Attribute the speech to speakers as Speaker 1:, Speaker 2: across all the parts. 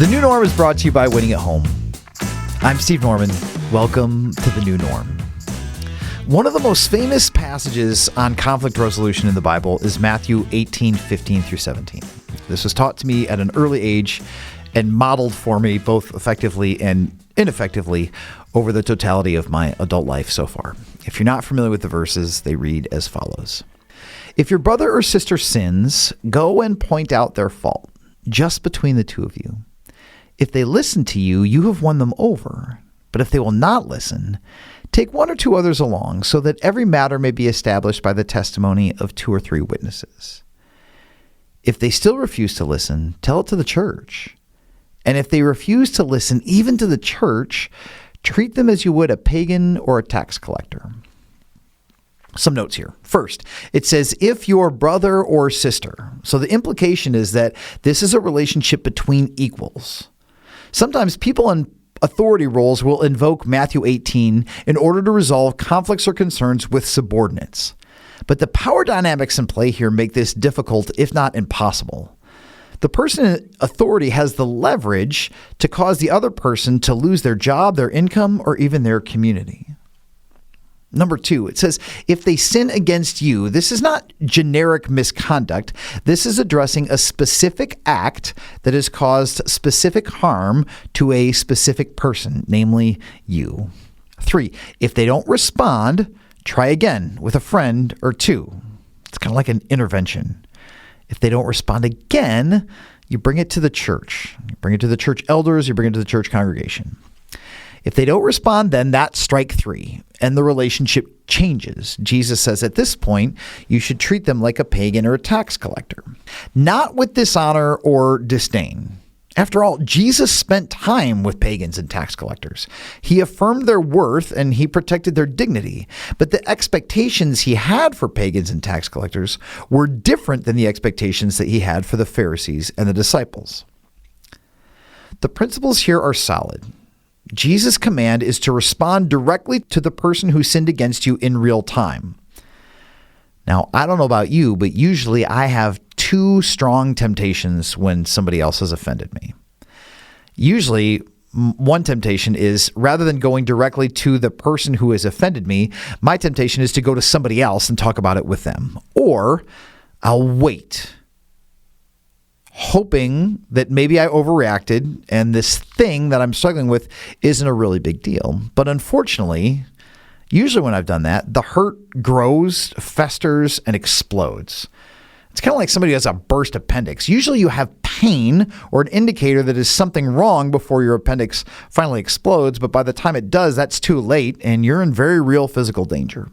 Speaker 1: The New Norm is brought to you by Winning at Home. I'm Steve Norman. Welcome to the New Norm. One of the most famous passages on conflict resolution in the Bible is Matthew 18:15 through 17. This was taught to me at an early age and modeled for me both effectively and ineffectively over the totality of my adult life so far. If you're not familiar with the verses, they read as follows. If your brother or sister sins, go and point out their fault, just between the two of you. If they listen to you, you have won them over. But if they will not listen, take one or two others along, so that every matter may be established by the testimony of 2 or 3 witnesses. If they still refuse to listen, tell it to the church. And if they refuse to listen even to the church, treat them as you would a pagan or a tax collector. Some notes here. First, it says, if your brother or sister. So the implication is that this is a relationship between equals. Sometimes people in authority roles will invoke Matthew 18 in order to resolve conflicts or concerns with subordinates. But the power dynamics in play here make this difficult, if not impossible. The person in authority has the leverage to cause the other person to lose their job, their income, or even their community. Number 2, it says, if they sin against you, this is not generic misconduct. This is addressing a specific act that has caused specific harm to a specific person, namely you. 3, if they don't respond, try again with a friend or 2. It's kind of like an intervention. If they don't respond again, you bring it to the church. You bring it to the church elders, you bring it to the church congregation. If they don't respond, then that's strike 3, and the relationship changes. Jesus says at this point, you should treat them like a pagan or a tax collector, not with dishonor or disdain. After all, Jesus spent time with pagans and tax collectors. He affirmed their worth and he protected their dignity. But the expectations he had for pagans and tax collectors were different than the expectations that he had for the Pharisees and the disciples. The principles here are solid. Jesus' command is to respond directly to the person who sinned against you in real time. Now, I don't know about you, but usually I have 2 strong temptations when somebody else has offended me. Usually, one temptation is, rather than going directly to the person who has offended me, my temptation is to go to somebody else and talk about it with them. Or I'll wait, hoping that maybe I overreacted and this thing that I'm struggling with isn't a really big deal. But unfortunately, usually when I've done that, the hurt grows, festers, and explodes. It's kind of like somebody who has a burst appendix. Usually you have pain or an indicator that is something wrong before your appendix finally explodes, but by the time it does, that's too late and you're in very real physical danger.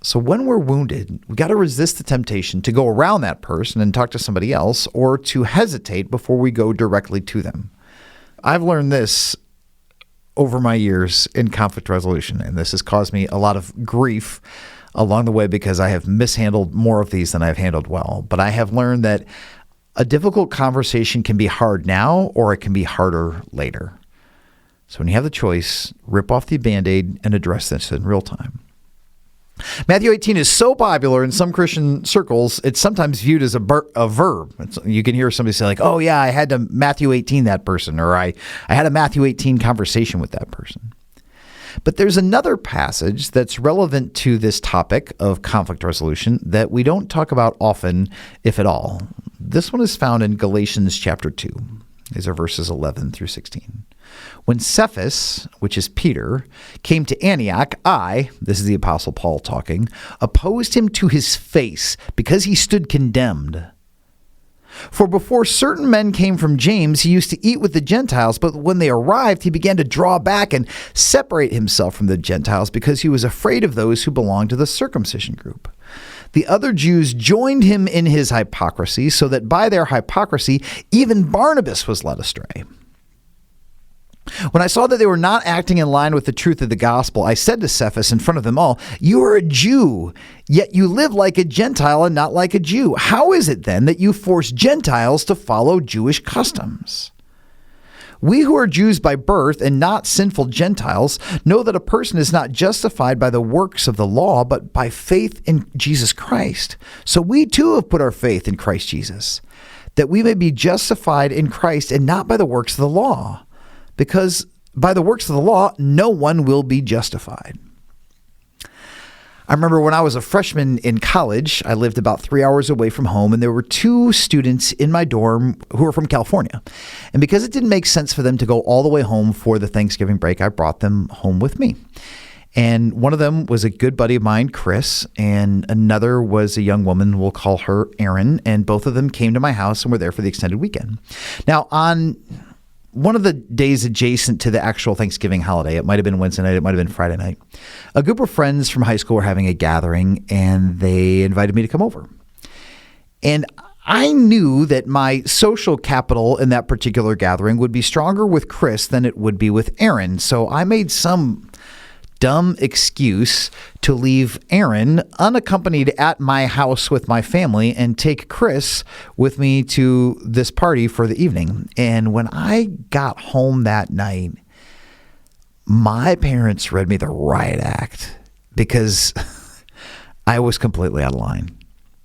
Speaker 1: So when we're wounded, we got to resist the temptation to go around that person and talk to somebody else, or to hesitate before we go directly to them. I've learned this over my years in conflict resolution, and this has caused me a lot of grief along the way because I have mishandled more of these than I've handled well. But I have learned that a difficult conversation can be hard now, or it can be harder later. So when you have the choice, rip off the Band-Aid and address this in real time. Matthew 18 is so popular in some Christian circles, it's sometimes viewed as a verb. You can hear somebody say like, oh yeah, I had to Matthew 18 that person, or I had a Matthew 18 conversation with that person. But there's another passage that's relevant to this topic of conflict resolution that we don't talk about often, if at all. This one is found in Galatians chapter 2. These are verses 11 through 16. When Cephas, which is Peter, came to Antioch, this is the Apostle Paul talking, opposed him to his face because he stood condemned. For before certain men came from James, he used to eat with the Gentiles, but when they arrived, he began to draw back and separate himself from the Gentiles because he was afraid of those who belonged to the circumcision group. The other Jews joined him in his hypocrisy, so that by their hypocrisy, even Barnabas was led astray. When I saw that they were not acting in line with the truth of the gospel, I said to Cephas in front of them all, you are a Jew, yet you live like a Gentile and not like a Jew. How is it then that you force Gentiles to follow Jewish customs? We who are Jews by birth and not sinful Gentiles know that a person is not justified by the works of the law, but by faith in Jesus Christ. So we too have put our faith in Christ Jesus. that we may be justified in Christ and not by the works of the law, because by the works of the law, no one will be justified. I remember when I was a freshman in college, I lived about 3 hours away from home, and there were 2 students in my dorm who were from California. And because it didn't make sense for them to go all the way home for the Thanksgiving break, I brought them home with me. And one of them was a good buddy of mine, Chris, and another was a young woman, we'll call her Erin, and both of them came to my house and were there for the extended weekend. Now, on one of the days adjacent to the actual Thanksgiving holiday, it might have been Wednesday night, it might have been Friday night, a group of friends from high school were having a gathering, and they invited me to come over. And I knew that my social capital in that particular gathering would be stronger with Chris than it would be with Erin, so I made some dumb excuse to leave Erin unaccompanied at my house with my family and take Chris with me to this party for the evening. And when I got home that night, my parents read me the riot act because I was completely out of line.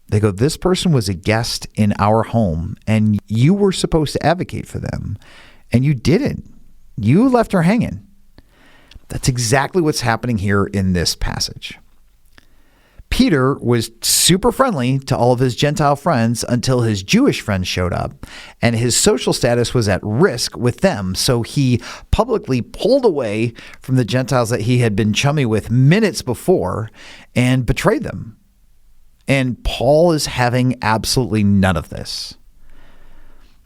Speaker 1: They go, "This person was a guest in our home and you were supposed to advocate for them and you didn't. You left her hanging." That's exactly what's happening here in this passage. Peter was super friendly to all of his Gentile friends until his Jewish friends showed up, and his social status was at risk with them. So he publicly pulled away from the Gentiles that he had been chummy with minutes before and betrayed them. And Paul is having absolutely none of this.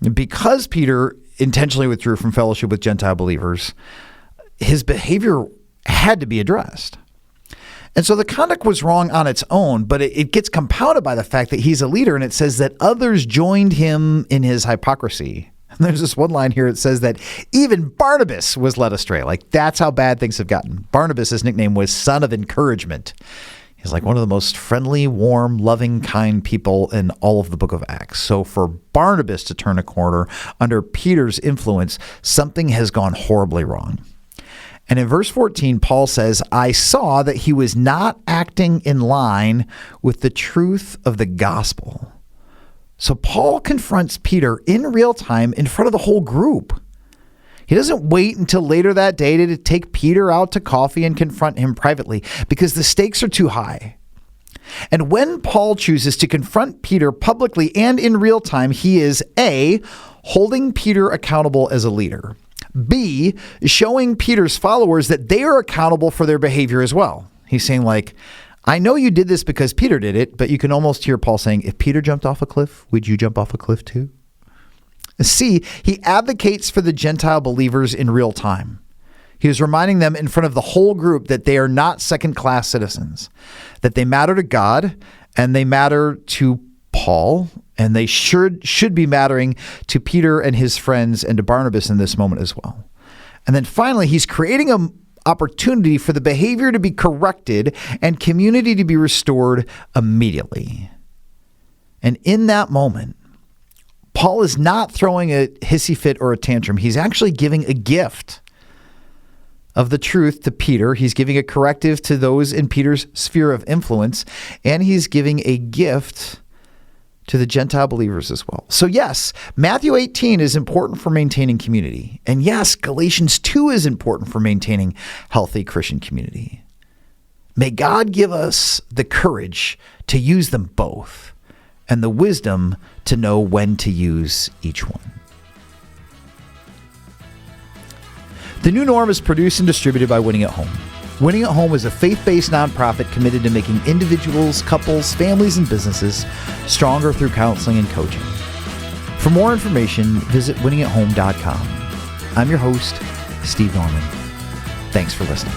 Speaker 1: Because Peter intentionally withdrew from fellowship with Gentile believers, his behavior had to be addressed. And so the conduct was wrong on its own, but it gets compounded by the fact that he's a leader, and it says that others joined him in his hypocrisy. And there's this one line here, it says that even Barnabas was led astray. Like, that's how bad things have gotten. Barnabas' nickname was Son of Encouragement. He's like one of the most friendly, warm, loving, kind people in all of the book of Acts. So for Barnabas to turn a corner under Peter's influence, something has gone horribly wrong. And in verse 14, Paul says, "I saw that he was not acting in line with the truth of the gospel." So Paul confronts Peter in real time in front of the whole group. He doesn't wait until later that day to take Peter out to coffee and confront him privately because the stakes are too high. And when Paul chooses to confront Peter publicly and in real time, he is A, holding Peter accountable as a leader, B, showing Peter's followers that they are accountable for their behavior as well. He's saying, like, I know you did this because Peter did it, but you can almost hear Paul saying, if Peter jumped off a cliff, would you jump off a cliff too? C, he advocates for the Gentile believers in real time. He is reminding them in front of the whole group that they are not second-class citizens, that they matter to God and they matter to Paul, and they should be mattering to Peter and his friends and to Barnabas in this moment as well. And then finally, he's creating an opportunity for the behavior to be corrected and community to be restored immediately. And in that moment, Paul is not throwing a hissy fit or a tantrum. He's actually giving a gift of the truth to Peter. He's giving a corrective to those in Peter's sphere of influence, and he's giving a gift to the Gentile believers as well. So yes, Matthew 18 is important for maintaining community. And yes, Galatians 2 is important for maintaining healthy Christian community. May God give us the courage to use them both and the wisdom to know when to use each one. The New Norm is produced and distributed by Winning at Home. Winning at Home is a faith-based nonprofit committed to making individuals, couples, families, and businesses stronger through counseling and coaching. For more information, visit winningathome.com. I'm your host, Steve Norman. Thanks for listening.